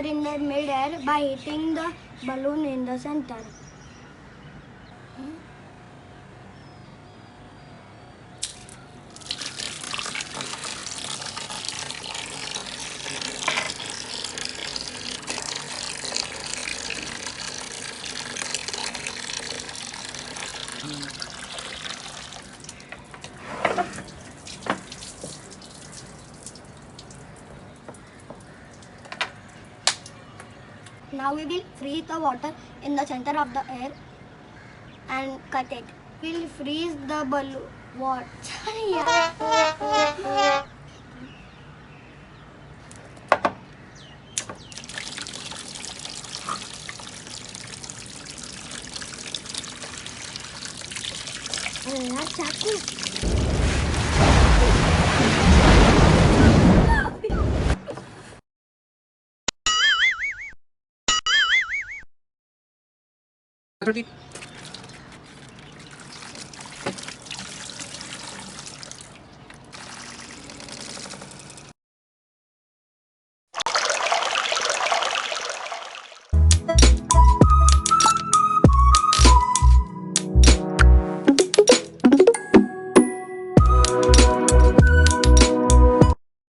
in the mid-air by hitting the balloon in the center. Now we will freeze the water in the center of the air and cut it. We'll freeze the balloon. What? Ready?